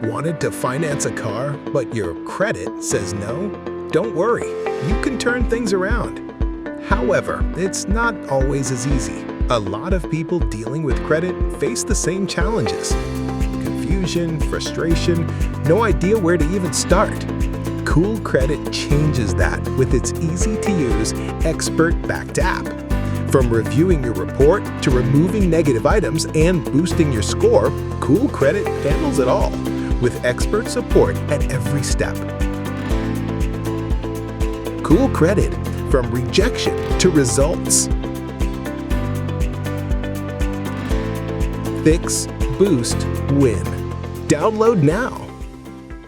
Wanted to finance a car, but your credit says no? Don't worry, you can turn things around. However, it's not always as easy. A lot of people dealing with credit face the same challenges. Confusion, frustration, no idea where to even start. CoolCredit changes that with its easy-to-use, expert-backed app. From reviewing your report to removing negative items and boosting your score, CoolCredit handles it all, with expert support at every step. CoolCredit, from rejection to results. Fix, boost, win. Download now.